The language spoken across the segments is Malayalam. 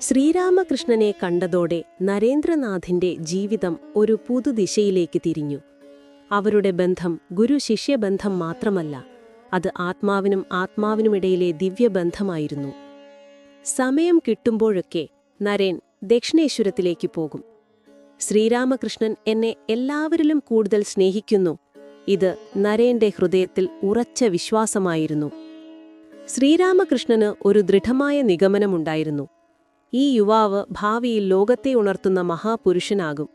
ശ്രീരാമകൃഷ്ണനെ കണ്ടതോടെ നരേന്ദ്രനാഥിന്റെ ജീവിതം ഒരു പുതുദിശയിലേക്ക് തിരിഞ്ഞു. അവരുടെ ബന്ധം ഗുരു-ശിഷ്യബന്ധം മാത്രമല്ല, അത് ആത്മാവിനുമിടയിലെ ദിവ്യബന്ധമായിരുന്നു. സമയം കിട്ടുമ്പോഴൊക്കെ നരേൻ ദക്ഷിണേശ്വരത്തിലേക്ക് പോകും. ശ്രീരാമകൃഷ്ണൻ എന്നെ എല്ലാവരിലും കൂടുതൽ സ്നേഹിക്കുന്നു. ഇത് നരേന്റെ ഹൃദയത്തിൽ ഉറച്ച വിശ്വാസമായിരുന്നു. ശ്രീരാമകൃഷ്ണന് ഒരു ദൃഢമായ നിഗമനമുണ്ടായിരുന്നു. ഈ യുവാവ് ഭാവിയിൽ ലോകത്തെ ഉണർത്തുന്ന മഹാപുരുഷനാകും.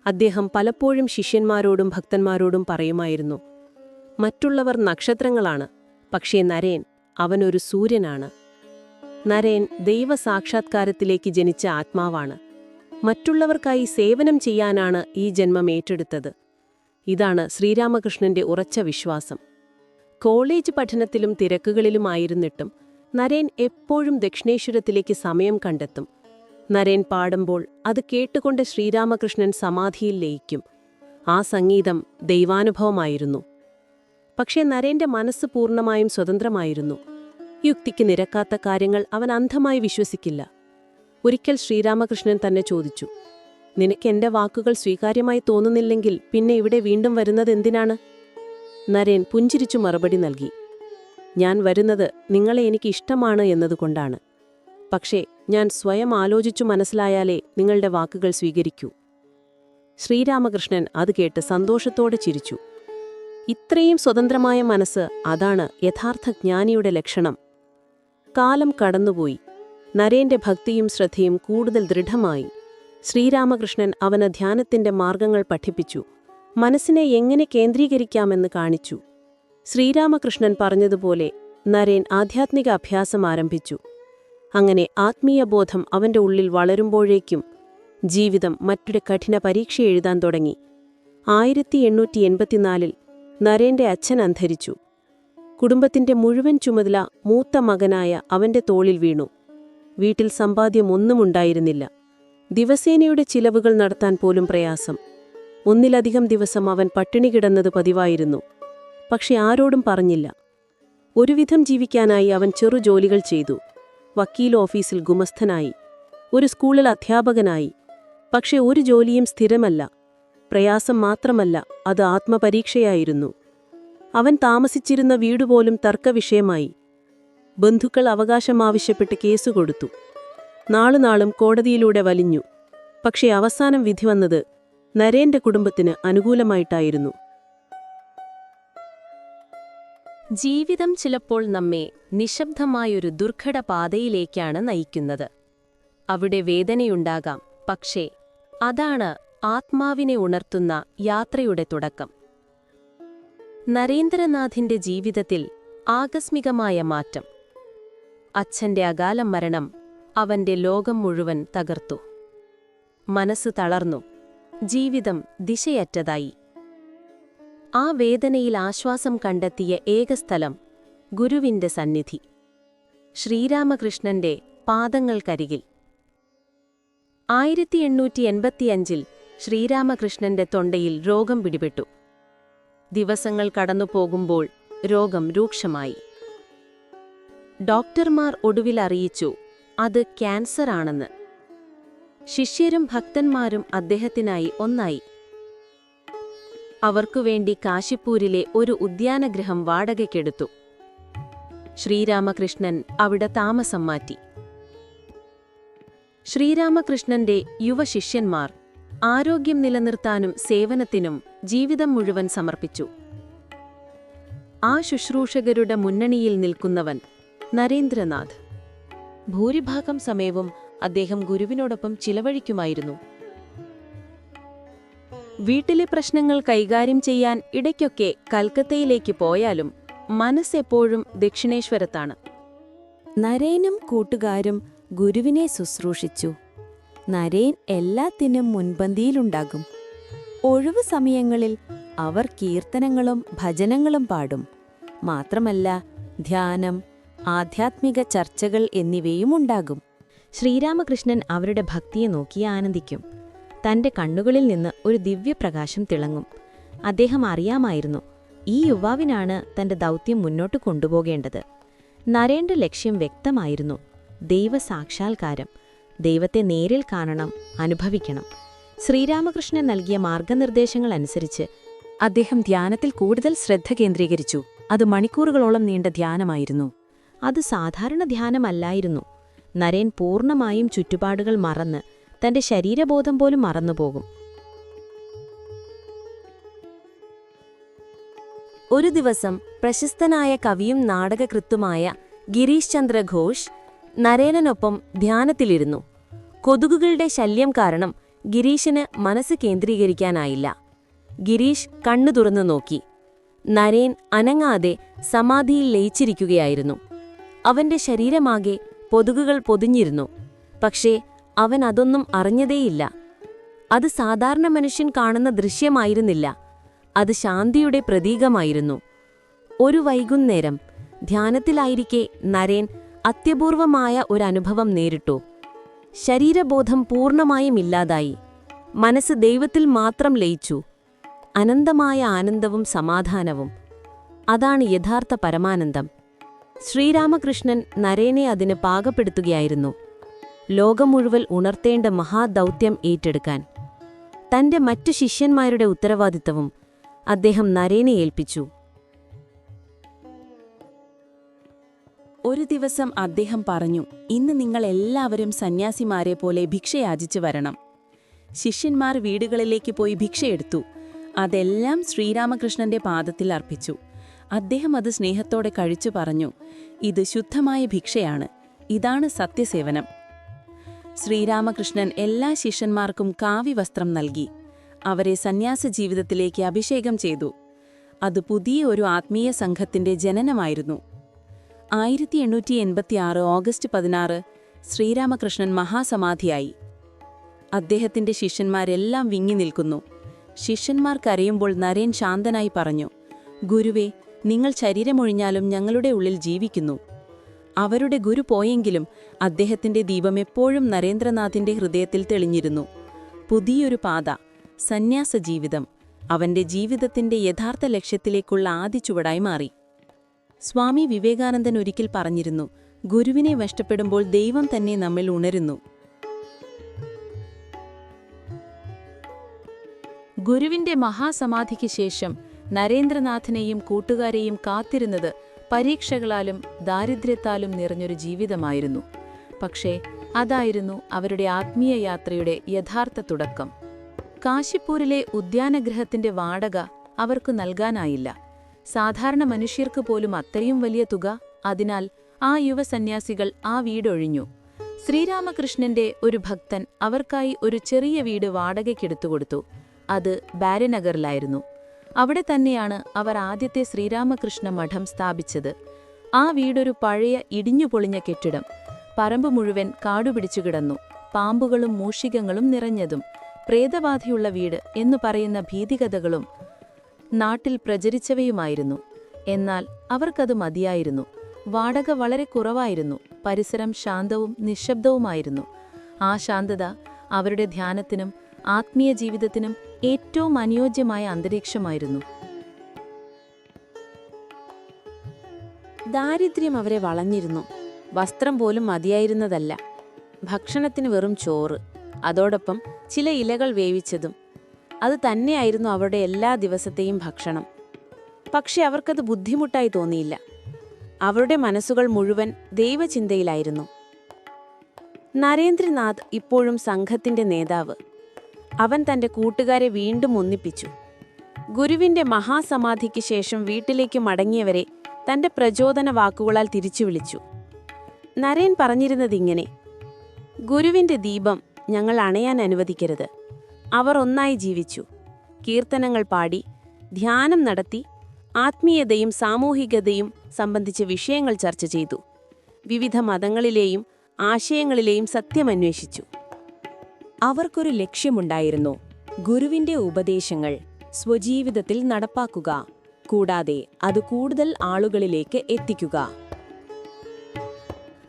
അദ്ദേഹം പലപ്പോഴും ശിഷ്യന്മാരോടും ഭക്തന്മാരോടും പറയുമായിരുന്നു, മറ്റുള്ളവർ നക്ഷത്രങ്ങളാണ്, പക്ഷേ നരേൻ അവനൊരു സൂര്യനാണ്. നരേൻ ദൈവസാക്ഷാത്കാരത്തിലേക്ക് ജനിച്ച ആത്മാവാണ്. മറ്റുള്ളവർക്കായി സേവനം ചെയ്യാനാണ് ഈ ജന്മം ഏറ്റെടുത്തത്. ഇതാണ് ശ്രീരാമകൃഷ്ണന്റെ ഉറച്ച വിശ്വാസം. കോളേജ് പഠനത്തിലും തിരക്കുകളിലുമായിരുന്നിട്ടും നരേൻ എപ്പോഴും ദക്ഷിണേശ്വരത്തിലേക്ക് സമയം കണ്ടെത്തും. നരേൻ പാടുമ്പോൾ അത് കേട്ടുകൊണ്ട് ശ്രീരാമകൃഷ്ണൻ സമാധിയിൽ ലയിക്കും. ആ സംഗീതം ദൈവാനുഭവമായിരുന്നു. പക്ഷേ നരേന്റെ മനസ്സ് പൂർണ്ണമായും സ്വതന്ത്രമായിരുന്നു. യുക്തിക്ക് നിരക്കാത്ത കാര്യങ്ങൾ അവൻ അന്ധമായി വിശ്വസിക്കില്ല. ഒരിക്കൽ ശ്രീരാമകൃഷ്ണൻ തന്നെ ചോദിച്ചു, നിനക്ക് എന്റെ വാക്കുകൾ സ്വീകാര്യമായി തോന്നുന്നില്ലെങ്കിൽ പിന്നെ ഇവിടെ വീണ്ടും വരുന്നതെന്തിനാണ്? നരേൻ പുഞ്ചിരിച്ചു മറുപടി നൽകി, ഞാൻ വരുന്നത് നിങ്ങളെ എനിക്ക് ഇഷ്ടമാണ് എന്നതുകൊണ്ടാണ്. പക്ഷേ ഞാൻ സ്വയം ആലോചിച്ചു മനസ്സിലായാലേ നിങ്ങളുടെ വാക്കുകൾ സ്വീകരിക്കൂ. ശ്രീരാമകൃഷ്ണൻ അത് കേട്ട് സന്തോഷത്തോടെ ചിരിച്ചു. ഇത്രയും സ്വതന്ത്രമായ മനസ്സ്, അതാണ് യഥാർത്ഥ ജ്ഞാനിയുടെ ലക്ഷണം. കാലം കടന്നുപോയി. നരേന്റെ ഭക്തിയും ശ്രദ്ധയും കൂടുതൽ ദൃഢമായി. ശ്രീരാമകൃഷ്ണൻ അവന് ധ്യാനത്തിന്റെ മാർഗങ്ങൾ പഠിപ്പിച്ചു. മനസ്സിനെ എങ്ങനെ കേന്ദ്രീകരിക്കാമെന്ന് കാണിച്ചു. ശ്രീരാമകൃഷ്ണൻ പറഞ്ഞതുപോലെ നരേൻ ആധ്യാത്മിക അഭ്യാസം ആരംഭിച്ചു. അങ്ങനെ ആത്മീയബോധം അവന്റെ ഉള്ളിൽ വളരുമ്പോഴേക്കും ജീവിതം മറ്റൊരു കഠിന പരീക്ഷ എഴുതാൻ തുടങ്ങി. 1884 നരേന്റെ അച്ഛൻ അന്തരിച്ചു. കുടുംബത്തിന്റെ മുഴുവൻ ചുമതല മൂത്ത മകനായ അവന്റെ തോളിൽ വീണു. വീട്ടിൽ സമ്പാദ്യമൊന്നുമുണ്ടായിരുന്നില്ല. ദിവസേനയുടെ ചിലവുകൾ നടത്താൻ പോലും പ്രയാസം. ഒന്നിലധികം ദിവസം അവൻ പട്ടിണി കിടന്നത് പതിവായിരുന്നു. പക്ഷെ ആരോടും പറഞ്ഞില്ല. ഒരുവിധം ജീവിക്കാനായി അവൻ ചെറു ജോലികൾ ചെയ്തു. വക്കീൽ ഓഫീസിൽ ഗുമസ്ഥനായി, ഒരു സ്കൂളിൽ അധ്യാപകനായി. പക്ഷെ ഒരു ജോലിയും സ്ഥിരമല്ല. പ്രയാസം മാത്രമല്ല, അത് ആത്മപരീക്ഷയായിരുന്നു. അവൻ താമസിച്ചിരുന്ന വീടുപോലും തർക്കവിഷയമായി. ബന്ധുക്കൾ അവകാശം ആവശ്യപ്പെട്ട് കേസ് കൊടുത്തു. നാളുനാളും കോടതിയിലൂടെ വലിഞ്ഞു. പക്ഷേ അവസാനം വിധി വന്നത് നരേന്റെ കുടുംബത്തിന് അനുകൂലമായിട്ടായിരുന്നു. ജീവിതം ചിലപ്പോൾ നമ്മെ നിശബ്ദമായൊരു ദുർഘട പാതയിലേക്കാണ് നയിക്കുന്നത്. അവിടെ വേദനയുണ്ടാകാം, പക്ഷേ അതാണ് ആത്മാവിനെ ഉണർത്തുന്ന യാത്രയുടെ തുടക്കം. നരേന്ദ്രനാഥിന്റെ ജീവിതത്തിൽ ആകസ്മികമായ മാറ്റം. അച്ഛന്റെ അകാല മരണം അവന്റെ ലോകം മുഴുവൻ തകർത്തു. മനസ്സ് തളർന്നു. ജീവിതം ദിശയറ്റതായി. ആ വേദനയിൽ ആശ്വാസം കണ്ടെത്തിയ ഏക സ്ഥലം ഗുരുവിന്റെ സന്നിധി, ശ്രീരാമകൃഷ്ണന്റെ പാദങ്ങൾക്കരികിൽ. 1885 ശ്രീരാമകൃഷ്ണന്റെ തൊണ്ടയിൽ രോഗം പിടിപെട്ടു. ദിവസങ്ങൾ കടന്നുപോകുമ്പോൾ രോഗം രൂക്ഷമായി. ഡോക്ടർമാർ ഒടുവിൽ അറിയിച്ചു, അത് ക്യാൻസർ ആണെന്ന്. ശിഷ്യരും ഭക്തന്മാരും അദ്ദേഹത്തിനായി ഒന്നായി. അവർക്കുവേണ്ടി കാശിപ്പൂരിലെ ഒരു ഉദ്യാനഗൃഹം വാടകയ്ക്കെടുത്തു. ശ്രീരാമകൃഷ്ണൻ അവിടെ താമസം മാറ്റി. ശ്രീരാമകൃഷ്ണന്റെ യുവശിഷ്യന്മാർ ആരോഗ്യം നിലനിർത്താനും സേവനത്തിനും ജീവിതം മുഴുവൻ സമർപ്പിച്ചു. ആ ശുശ്രൂഷകരുടെ മുന്നണിയിൽ നിൽക്കുന്നവൻ നരേന്ദ്രനാഥ്. ഭൂരിഭാഗം സമയവും അദ്ദേഹം ഗുരുവിനോടൊപ്പം ചിലവഴിക്കുമായിരുന്നു. വീട്ടിലെ പ്രശ്നങ്ങൾ കൈകാര്യം ചെയ്യാൻ ഇടയ്ക്കൊക്കെ കൽക്കത്തയിലേക്ക് പോയാലും മനസ്സെപ്പോഴും ദക്ഷിണേശ്വരത്താണ്. നരേനും കൂട്ടുകാരും ഗുരുവിനെ ശുശ്രൂഷിച്ചു. നരേൻ എല്ലാത്തിനും മുൻപന്തിയിലുണ്ടാകും. ഒഴിവു സമയങ്ങളിൽ അവർ കീർത്തനങ്ങളും ഭജനങ്ങളും പാടും. മാത്രമല്ല, ധ്യാനം, ആധ്യാത്മിക ചർച്ചകൾ എന്നിവയും ഉണ്ടാകും. ശ്രീരാമകൃഷ്ണൻ അവരുടെ ഭക്തിയെ നോക്കി ആനന്ദിക്കും. തന്റെ കണ്ണുകളിൽ നിന്ന് ഒരു ദിവ്യപ്രകാശം തിളങ്ങും. അദ്ദേഹം അറിയാമായിരുന്നു, ഈ യുവാവിനാണ് തന്റെ ദൗത്യം മുന്നോട്ട് കൊണ്ടുപോകേണ്ടത്. നരേന്റെ ലക്ഷ്യം വ്യക്തമായിരുന്നു: ദൈവസാക്ഷാത്കാരം. ദൈവത്തെ നേരിൽ കാണണം, അനുഭവിക്കണം. ശ്രീരാമകൃഷ്ണൻ നൽകിയ മാർഗനിർദ്ദേശങ്ങൾ അനുസരിച്ച് അദ്ദേഹം ധ്യാനത്തിൽ കൂടുതൽ ശ്രദ്ധ കേന്ദ്രീകരിച്ചു. അത് മണിക്കൂറുകളോളം നീണ്ട ധ്യാനമായിരുന്നു. അത് സാധാരണ ധ്യാനമല്ലായിരുന്നു. നരേൻ പൂർണ്ണമായും ചുറ്റുപാടുകൾ മറന്ന് തന്റെ ശരീരബോധം പോലും മറന്നുപോകും. ഒരു ദിവസം പ്രശസ്തനായ കവിയും നാടകകൃത്തുമായ ഗിരീഷ് ചന്ദ്ര ഘോഷ് നരേനൊപ്പം ധ്യാനത്തിലിരുന്നു. കൊതുകുകളുടെ ശല്യം കാരണം ഗിരീഷിന് മനസ്സ് കേന്ദ്രീകരിക്കാനായില്ല. ഗിരീഷ് കണ്ണു തുറന്നു നോക്കി. നരേൻ അനങ്ങാതെ സമാധിയിൽ ലയിച്ചിരിക്കുകയായിരുന്നു. അവന്റെ ശരീരമാകെ കൊതുകുകൾ പൊതിഞ്ഞിരുന്നു. പക്ഷേ അവൻ അതൊന്നും അറിഞ്ഞതേയില്ല. അത് സാധാരണ മനുഷ്യൻ കാണുന്ന ദൃശ്യമായിരുന്നില്ല. അത് ശാന്തിയുടെ പ്രതീകമായിരുന്നു. ഒരു വൈകുന്നേരം ധ്യാനത്തിലായിരിക്കെ നരേൻ അത്യപൂർവമായ ഒരനുഭവം നേരിട്ടു. ശരീരബോധം പൂർണ്ണമായും ഇല്ലാതായി. മനസ്സ് ദൈവത്തിൽ മാത്രം ലയിച്ചു. അനന്തമായ ആനന്ദവും സമാധാനവും. അതാണ് യഥാർത്ഥ പരമാനന്ദം. ശ്രീരാമകൃഷ്ണൻ നരേനെ അതിന് പാകപ്പെടുത്തുകയായിരുന്നു. ലോകം മുഴുവൻ ഉണർത്തേണ്ട മഹാദൗത്യം ഏറ്റെടുക്കാൻ. തന്റെ മറ്റു ശിഷ്യന്മാരുടെ ഉത്തരവാദിത്തവും അദ്ദേഹം നരേനെ ഏൽപ്പിച്ചു. ഒരു ദിവസം അദ്ദേഹം പറഞ്ഞു, ഇന്ന് നിങ്ങൾ എല്ലാവരും സന്യാസിമാരെ പോലെ ഭിക്ഷയാചിച്ചു വരണം. ശിഷ്യന്മാർ വീടുകളിലേക്ക് പോയി ഭിക്ഷയെടുത്തു. അതെല്ലാം ശ്രീരാമകൃഷ്ണന്റെ പാദത്തിൽ അർപ്പിച്ചു. അദ്ദേഹം അത് സ്നേഹത്തോടെ കഴിച്ചു പറഞ്ഞു, ഇത് ശുദ്ധമായ ഭിക്ഷയാണ്. ഇതാണ് സത്യസേവനം. ശ്രീരാമകൃഷ്ണൻ എല്ലാ ശിഷ്യന്മാർക്കും കാവ്യവസ്ത്രം നൽകി. അവരെ സന്യാസ ജീവിതത്തിലേക്ക് അഭിഷേകം ചെയ്തു. അത് പുതിയ ഒരു ആത്മീയ സംഘത്തിന്റെ ജനനമായിരുന്നു. 1886 ഓഗസ്റ്റ് 16 ശ്രീരാമകൃഷ്ണൻ മഹാസമാധിയായി. അദ്ദേഹത്തിന്റെ ശിഷ്യന്മാരെല്ലാം വിങ്ങി നിൽക്കുന്നു. ശിഷ്യന്മാർ കരയുമ്പോൾ നരേൻ ശാന്തനായി പറഞ്ഞു, ഗുരുവേ, നിങ്ങൾ ശരീരമൊഴിഞ്ഞാലും ഞങ്ങളുടെ ഉള്ളിൽ ജീവിക്കുന്നു. അവരുടെ ഗുരു പോയെങ്കിലും അദ്ദേഹത്തിന്റെ ദീപം എപ്പോഴും നരേന്ദ്രനാഥിന്റെ ഹൃദയത്തിൽ തെളിഞ്ഞിരുന്നു. പുതിയൊരു പാത, സന്യാസ ജീവിതം, അവന്റെ ജീവിതത്തിന്റെ യഥാർത്ഥ ലക്ഷ്യത്തിലേക്കുള്ള ആദ്യ ചുവടായി മാറി. സ്വാമി വിവേകാനന്ദൻ ഒരിക്കൽ പറഞ്ഞിരുന്നു, ഗുരുവിനെ നഷ്ടപ്പെടുമ്പോൾ ദൈവം തന്നെ നമ്മിൽ ഉണരുന്നു. ഗുരുവിന്റെ മഹാസമാധിക്ക് ശേഷം നരേന്ദ്രനാഥിനെയും കൂട്ടുകാരെയും കാത്തിരുന്നത് പരീക്ഷകളാലും ദാരിദ്ര്യത്താലും നിറഞ്ഞൊരു ജീവിതമായിരുന്നു. പക്ഷേ അതായിരുന്നു അവരുടെ ആത്മീയ യാത്രയുടെ യഥാർത്ഥ തുടക്കം. കാശിപ്പൂരിലെ ഉദ്യാനഗൃഹത്തിന്റെ വാടക അവർക്ക് നൽകാനായില്ല. സാധാരണ മനുഷ്യർക്ക് പോലും അത്രയും വലിയ തുക. അതിനാൽ ആ യുവസന്യാസികൾ ആ വീടൊഴിഞ്ഞു. ശ്രീരാമകൃഷ്ണന്റെ ഒരു ഭക്തൻ അവർക്കായി ഒരു ചെറിയ വീട് വാടകയ്ക്കെടുത്തുകൊടുത്തു. അത് ബാരിനഗറിലായിരുന്നു. അവിടെ തന്നെയാണ് അവർ ആദ്യത്തെ ശ്രീരാമകൃഷ്ണ മഠം സ്ഥാപിച്ചത്. ആ വീടൊരു പഴയ ഇടിഞ്ഞുപൊളിഞ്ഞ കെട്ടിടം. പറമ്പ് മുഴുവൻ കാടുപിടിച്ചു കിടന്നു. പാമ്പുകളും മൂഷികങ്ങളും നിറഞ്ഞതും പ്രേതബാധയുള്ള വീട് എന്നു പറയുന്ന ഭീതികഥകളും നാട്ടിൽ പ്രചരിച്ചവയുമായിരുന്നു. എന്നാൽ അവർക്കത് മതിയായിരുന്നു. വാടക വളരെ കുറവായിരുന്നു. പരിസരം ശാന്തവും നിശബ്ദവുമായിരുന്നു. ആ ശാന്തത അവരുടെ ധ്യാനത്തിനും ആത്മീയ ജീവിതത്തിനും ഏറ്റവും അനുയോജ്യമായ അന്തരീക്ഷമായിരുന്നു. ദാരിദ്ര്യം അവരെ വളഞ്ഞിരുന്നു. വസ്ത്രം പോലും മതിയായിരുന്നതല്ല. ഭക്ഷണത്തിന് വെറും ചോറ്, അതോടൊപ്പം ചില ഇലകൾ വേവിച്ചതും. അത് തന്നെയായിരുന്നു അവരുടെ എല്ലാ ദിവസത്തെയും ഭക്ഷണം. പക്ഷെ അവർക്കത് ബുദ്ധിമുട്ടായി തോന്നിയില്ല. അവരുടെ മനസ്സുകൾ മുഴുവൻ ദൈവചിന്തയിലായിരുന്നു. നരേന്ദ്രനാഥ് ഇപ്പോഴും സംഘത്തിന്റെ നേതാവ്. അവൻ തന്റെ കൂട്ടുകാരെ വീണ്ടും ഒന്നിപ്പിച്ചു. ഗുരുവിന്റെ മഹാസമാധിക്ക് ശേഷം വീട്ടിലേക്ക് മടങ്ങിയവരെ തന്റെ പ്രചോദന വാക്കുകളാൽ തിരിച്ചു വിളിച്ചു. നരേൻ പറഞ്ഞിരുന്നതിങ്ങനെ, ഗുരുവിന്റെ ദീപം ഞങ്ങൾ അണയാൻ അനുവദിക്കരുത്. അവർ ഒന്നായി ജീവിച്ചു. കീർത്തനങ്ങൾ പാടി, ധ്യാനം നടത്തി, ആത്മീയതയും സാമൂഹികതയും സംബന്ധിച്ച വിഷയങ്ങൾ ചർച്ച ചെയ്തു. വിവിധ മതങ്ങളിലെയും ആശയങ്ങളിലെയും സത്യമന്വേഷിച്ചു. അവർക്കൊരു ലക്ഷ്യമുണ്ടായിരുന്നു: ഗുരുവിന്റെ ഉപദേശങ്ങൾ സ്വജീവിതത്തിൽ നടപ്പാക്കുക, കൂടാതെ അത് കൂടുതൽ ആളുകളിലേക്ക് എത്തിക്കുക.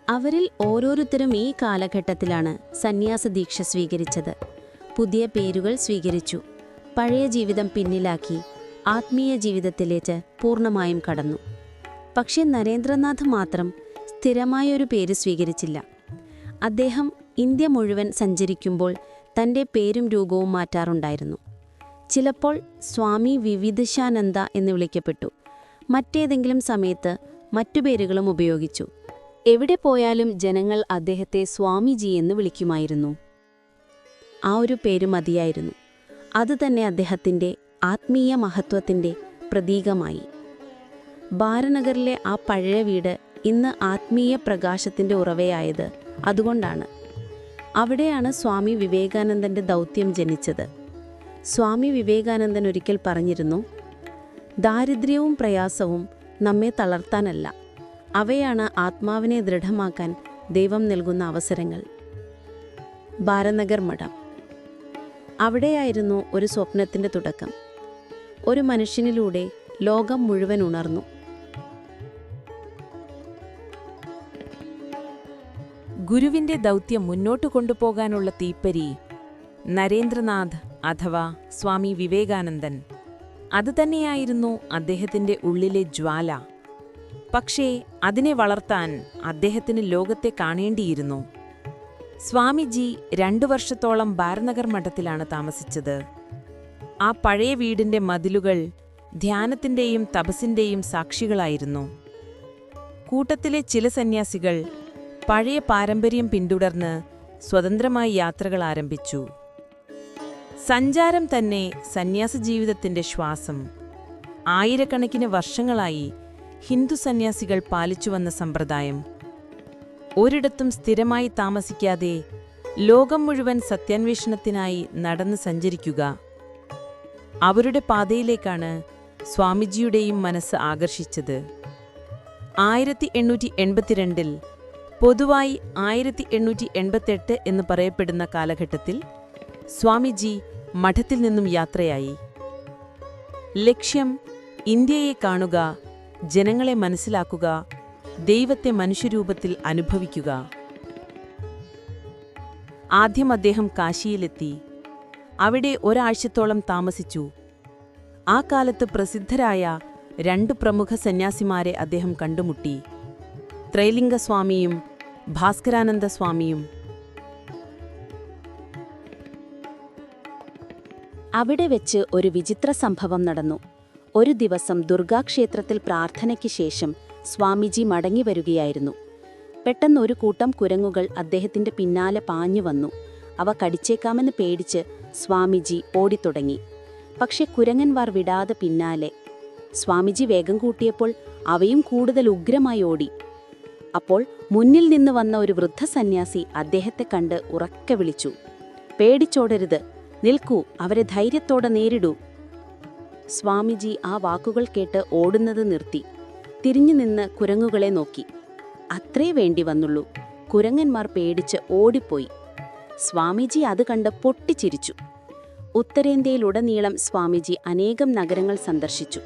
അവരിൽ ഓരോരുത്തരും ഈ കാലഘട്ടത്തിലാണ് സന്യാസദീക്ഷ സ്വീകരിച്ചത്. പുതിയ പേരുകൾ സ്വീകരിച്ചു. പഴയ ജീവിതം പിന്നിലാക്കി ആത്മീയ ജീവിതത്തിലേക്ക് പൂർണ്ണമായും കടന്നു. പക്ഷേ നരേന്ദ്രനാഥ് മാത്രം സ്ഥിരമായൊരു പേര് സ്വീകരിച്ചില്ല. അദ്ദേഹം ഇന്ത്യ മുഴുവൻ സഞ്ചരിക്കുമ്പോൾ തൻ്റെ പേരും രൂപവും മാറ്റാറുണ്ടായിരുന്നു. ചിലപ്പോൾ സ്വാമി വിവിധശാനന്ദ എന്ന് വിളിക്കപ്പെട്ടു. മറ്റേതെങ്കിലും സമയത്ത് മറ്റു പേരുകളും ഉപയോഗിച്ചു. എവിടെ പോയാലും ജനങ്ങൾ അദ്ദേഹത്തെ സ്വാമിജി എന്ന് വിളിക്കുമായിരുന്നു. ആ ഒരു പേര് മതിയായിരുന്നു. അതുതന്നെ അദ്ദേഹത്തിൻ്റെ ആത്മീയ മഹത്വത്തിൻ്റെ പ്രതീകമായി. ബാരനഗറിലെ ആ പഴയ വീട് ഇന്ന് ആത്മീയ പ്രകാശത്തിൻ്റെ ഉറവയായത് അതുകൊണ്ടാണ്. അവിടെയാണ് സ്വാമി വിവേകാനന്ദൻ്റെ ദൗത്യം ജനിച്ചത്. സ്വാമി വിവേകാനന്ദൻ ഒരിക്കൽ പറഞ്ഞിരുന്നു, ദാരിദ്ര്യവും പ്രയാസവും നമ്മെ തളർത്താനല്ല, അവയാണ് ആത്മാവിനെ ദൃഢമാക്കാൻ ദൈവം നൽകുന്ന അവസരങ്ങൾ. ബാരനഗർ മഠം. അവിടെയായിരുന്നു ഒരു സ്വപ്നത്തിൻ്റെ തുടക്കം. ഒരു മനുഷ്യനിലൂടെ ലോകം മുഴുവൻ ഉണർന്നു. ഗുരുവിന്റെ ദൗത്യം മുന്നോട്ടു കൊണ്ടുപോകാനുള്ള തീപ്പരി നരേന്ദ്രനാഥ് അഥവാ സ്വാമി വിവേകാനന്ദൻ. അതുതന്നെയായിരുന്നു അദ്ദേഹത്തിന്റെ ഉള്ളിലെ ജ്വാല. പക്ഷേ അതിനെ വളർത്താൻ അദ്ദേഹത്തിന് ലോകത്തെ കാണേണ്ടിയിരുന്നു. സ്വാമിജി 2 വർഷത്തോളം ബാരനഗർ മഠത്തിലാണ് താമസിച്ചത്. ആ പഴയ വീടിന്റെ മതിലുകൾ ധ്യാനത്തിന്റെയും തപസ്സിന്റെയും സാക്ഷികളായിരുന്നു. കൂട്ടത്തിലെ ചില സന്യാസികൾ പഴയ പാരമ്പര്യം പിന്തുടർന്ന് സ്വതന്ത്രമായി യാത്രകൾ ആരംഭിച്ചു. സഞ്ചാരം തന്നെ സന്യാസജീവിതത്തിന്റെ ശ്വാസം. ആയിരക്കണക്കിന് വർഷങ്ങളായി ഹിന്ദു സന്യാസികൾ പാലിച്ചുവന്ന സമ്പ്രദായം. ഒരിടത്തും സ്ഥിരമായി താമസിക്കാതെ ലോകം മുഴുവൻ സത്യാന്വേഷണത്തിനായി നടന്ന് സഞ്ചരിക്കുക. അവരുടെ പാതയിലേക്കാണ് സ്വാമിജിയുടെയും മനസ്സ് ആകർഷിച്ചത്. 1882 പൊതുവായി 1888 എന്ന് പറയപ്പെടുന്ന കാലഘട്ടത്തിൽ സ്വാമിജി മഠത്തിൽ നിന്നും യാത്രയായി. ലക്ഷ്യം ഇന്ത്യയെ കാണുക, ജനങ്ങളെ മനസ്സിലാക്കുക, ദൈവത്തെ മനുഷ്യരൂപത്തിൽ അനുഭവിക്കുക. ആദ്യം അദ്ദേഹം കാശിയിലെത്തി. അവിടെ ഒരാഴ്ചത്തോളം താമസിച്ചു. ആ കാലത്ത് പ്രസിദ്ധരായ 2 പ്രമുഖ സന്യാസിമാരെ അദ്ദേഹം കണ്ടുമുട്ടി, ത്രൈലിംഗസ്വാമിയും ഭാസ്കരാനന്ദ സ്വാമിയും. അവിടെ വെച്ച് ഒരു വിചിത്ര സംഭവം നടന്നു. ഒരു ദിവസം ദുർഗാക്ഷേത്രത്തിൽ പ്രാർത്ഥനയ്ക്ക് ശേഷം സ്വാമിജി മടങ്ങി വരികയായിരുന്നു. പെട്ടെന്ന് ഒരു കൂട്ടം കുരങ്ങുകൾ അദ്ദേഹത്തിന്റെ പിന്നാലെ പാഞ്ഞു വന്നു. അവ കടിച്ചേക്കാമെന്ന് പേടിച്ച് സ്വാമിജി ഓടിത്തുടങ്ങി. പക്ഷെ കുരങ്ങന്മാർ വിടാതെ പിന്നാലെ. സ്വാമിജി വേഗം കൂട്ടിയപ്പോൾ അവയും കൂടുതൽ ഉഗ്രമായി ഓടി. അപ്പോൾ മുന്നിൽ നിന്ന് വന്ന ഒരു വൃദ്ധസന്യാസി അദ്ദേഹത്തെ കണ്ട് ഉറക്കെ വിളിച്ചു, പേടിച്ചോടരുത്, നിൽക്കൂ, അവരെ ധൈര്യത്തോടെ നേരിടൂ. സ്വാമിജി ആ വാക്കുകൾ കേട്ട് ഓടുന്നത് നിർത്തി. തിരിഞ്ഞു നിന്ന് കുരങ്ങുകളെ നോക്കി. അത്രേ വേണ്ടി വന്നുള്ളൂ. കുരങ്ങന്മാർ പേടിച്ച് ഓടിപ്പോയി. സ്വാമിജി അത് കണ്ട് പൊട്ടിച്ചിരിച്ചു. ഉത്തരേന്ത്യയിലുടനീളം സ്വാമിജി അനേകം നഗരങ്ങൾ സന്ദർശിച്ചു.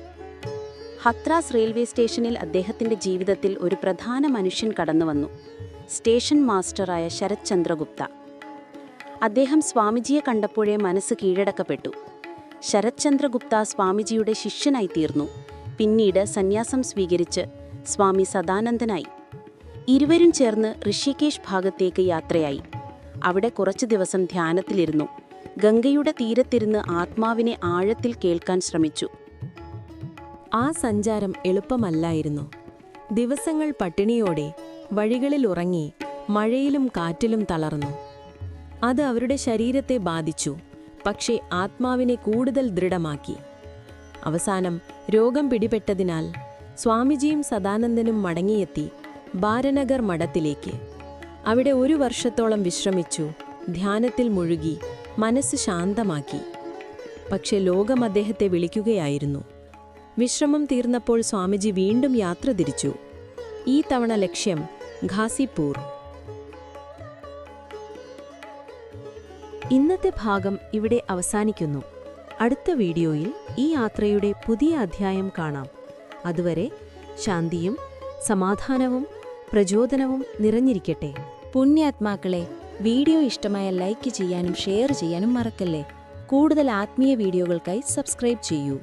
ഹത്രാസ് റെയിൽവേ സ്റ്റേഷനിൽ അദ്ദേഹത്തിന്റെ ജീവിതത്തിൽ ഒരു പ്രധാന മനുഷ്യൻ കടന്നുവന്നു. സ്റ്റേഷൻ മാസ്റ്ററായ ശരത് ചന്ദ്ര ഗുപ്ത. അദ്ദേഹം സ്വാമിജിയെ കണ്ടപ്പോഴേ മനസ്സ് കീഴടക്കപ്പെട്ടു. ശരത് ചന്ദ്ര ഗുപ്ത സ്വാമിജിയുടെ ശിഷ്യനായി തീർന്നു. പിന്നീട് സന്യാസം സ്വീകരിച്ച് സ്വാമി സദാനന്ദനായി. ഇരുവരും ചേർന്ന് ഋഷികേശ് ഭാഗത്തേക്ക് യാത്രയായി. അവിടെ കുറച്ചു ദിവസം ധ്യാനത്തിലിരുന്നു. ഗംഗയുടെ തീരത്തിരുന്ന് ആത്മാവിനെ ആഴത്തിൽ കേൾക്കാൻ ശ്രമിച്ചു. ആ സഞ്ചാരം എളുപ്പമല്ലായിരുന്നു. ദിവസങ്ങൾ പട്ടിണിയോടെ വഴികളിൽ ഉറങ്ങി മഴയിലും കാറ്റിലും തളർന്നു. അത് അവരുടെ ശരീരത്തെ ബാധിച്ചു, പക്ഷേ ആത്മാവിനെ കൂടുതൽ ദൃഢമാക്കി. അവസാനം രോഗം പിടിപെട്ടതിനാൽ സ്വാമിജിയും സദാനന്ദനും മടങ്ങിയെത്തി ബാരനഗർ മഠത്തിലേക്ക്. അവിടെ 1 വർഷത്തോളം വിശ്രമിച്ചു, ധ്യാനത്തിൽ മുഴുകി, മനസ്സ് ശാന്തമാക്കി. പക്ഷെ ലോകം അദ്ദേഹത്തെ വിളിക്കുകയായിരുന്നു. വിശ്രമം തീർന്നപ്പോൾ സ്വാമിജി വീണ്ടും യാത്ര തിരിച്ചു. ഈ തവണ ലക്ഷ്യം ഘാസിപൂർ. ഇന്നത്തെ ഭാഗം ഇവിടെ അവസാനിക്കുന്നു. അടുത്ത വീഡിയോയിൽ ഈ യാത്രയുടെ പുതിയ അധ്യായം കാണാം. അതുവരെ ശാന്തിയും സമാധാനവും പ്രചോദനവും നിറഞ്ഞിരിക്കട്ടെ. പുണ്യാത്മാക്കളെ, വീഡിയോ ഇഷ്ടമായ ലൈക്ക് ചെയ്യാനും ഷെയർ ചെയ്യാനും മറക്കല്ലേ. കൂടുതൽ ആത്മീയ വീഡിയോകൾക്കായി സബ്സ്ക്രൈബ് ചെയ്യൂ.